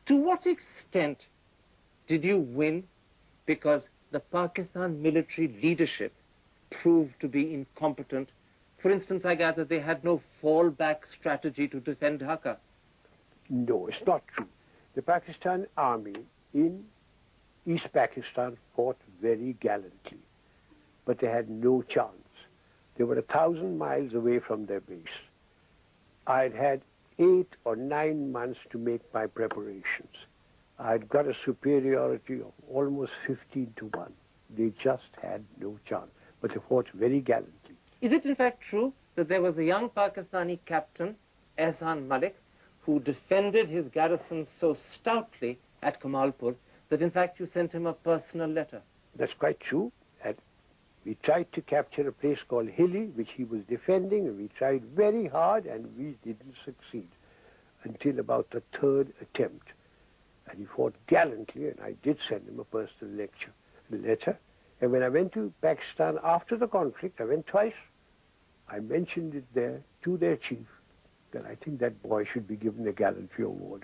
To what extent did you win because the Pakistan military leadership proved to be incompetent? For instance, I gather they had no fallback strategy to defend Dhaka. No, it's not true. The Pakistan army in East Pakistan fought very gallantly, but they had no chance. They were 1,000 miles away from their base. I'd had 8 or 9 months to make my preparations. I'd got a superiority of almost 15 to 1. They just had no chance, but they fought very gallantly. Is it in fact true that there was a young Pakistani captain, Ehsan Malik, who defended his garrison so stoutly at Kamalpur that in fact you sent him a personal letter? That's quite true. And we tried to capture a place called Hilli, which he was defending, and we tried very hard, and we didn't succeed until about the 3rd attempt. And he fought gallantly, and I did send him a personal letter. And when I went to Pakistan after the conflict, I went twice. I mentioned it there to their chief that I think that boy should be given a gallantry award.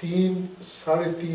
3-3.5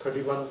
31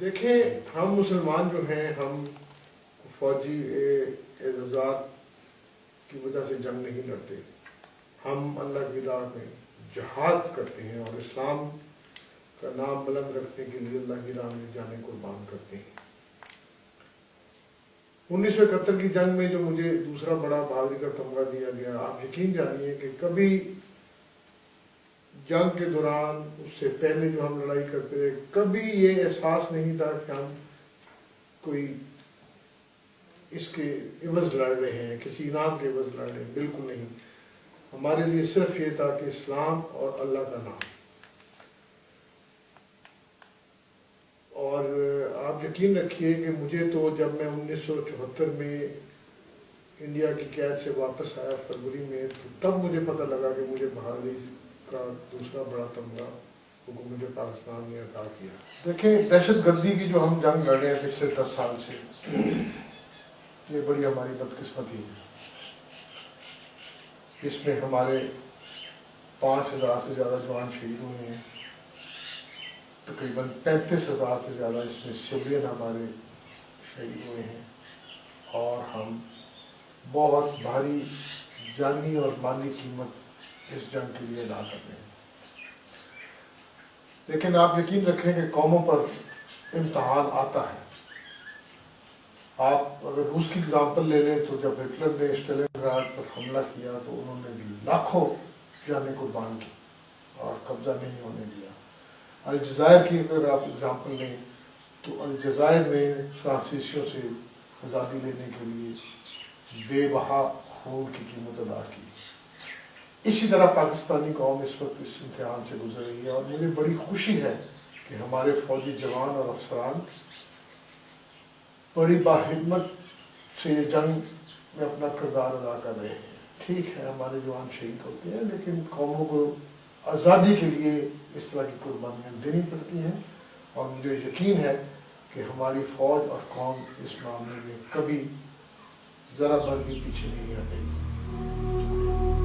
دیکھیں ہم مسلمان جو ہیں ہم فوجی اعزازات کی وجہ سے جنگ نہیں لڑتے، ہم اللہ کی راہ میں جہاد کرتے ہیں اور اسلام کا نام بلند رکھنے کے لیے اللہ کی راہ میں جانے قربان کرتے ہیں۔ 1971 کی جنگ میں جو مجھے دوسرا بڑا بہادری کا تمغہ دیا گیا، آپ یقین جانیے کہ کبھی جنگ کے دوران اس سے پہلے جو ہم لڑائی کرتے رہے، کبھی یہ احساس نہیں تھا کہ ہم کوئی اس کے عوض لڑ رہے ہیں، کسی انعام کے عوض لڑ رہے ہیں، بالکل نہیں۔ ہمارے لیے صرف یہ تھا کہ اسلام اور اللہ کا نام۔ اور آپ یقین رکھیے کہ مجھے تو جب میں 1974 میں انڈیا کی قید سے واپس آیا فروری میں، تو تب مجھے پتہ لگا کہ مجھے بہادری کا دوسرا بڑا تمغہ حکومت پاکستان نے عطا کیا۔ دیکھیں دہشت گردی کی جو ہم جنگ لڑ رہے ہیں پچھلے 10 سال سے، یہ بڑی ہماری بدقسمتی ہے۔ اس میں ہمارے 5000 سے زیادہ جوان شہید ہوئے ہیں، تقریباً 35,000 سے زیادہ اس میں سویلین ہمارے شہید ہوئے ہیں، اور ہم بہت بھاری جانی اور مالی قیمت اس جنگ کے لیے ادا کر رہے ہیں۔ لیکن آپ یقین رکھیں کہ قوموں پر امتحان آتا ہے۔ آپ اگر روس کی اگزامپل لے لیں تو جب ہٹلر نے اسٹالن گراڈ پر حملہ کیا تو انہوں نے لاکھوں جانیں قربان کی اور قبضہ نہیں ہونے دیا۔ الجزائر کی اگر آپ اگزامپل لیں تو الجزائر نے فرانسیسیوں سے آزادی لینے کے لیے بے بہا خون کی قیمت ادا کی۔ اسی طرح پاکستانی قوم اس وقت اس امتحان سے گزر رہی ہے، اور مجھے بڑی خوشی ہے کہ ہمارے فوجی جوان اور افسران بڑی باہمت سے یہ جنگ میں اپنا کردار ادا کر رہے ہیں۔ ٹھیک ہے ہمارے جوان شہید ہوتے ہیں، لیکن قوموں کو آزادی کے لیے اس طرح کی قربانیاں دینی پڑتی ہیں، اور مجھے یقین ہے کہ ہماری فوج اور قوم اس معاملے میں کبھی ذرا بھر بھی پیچھے نہیں ہٹے گی۔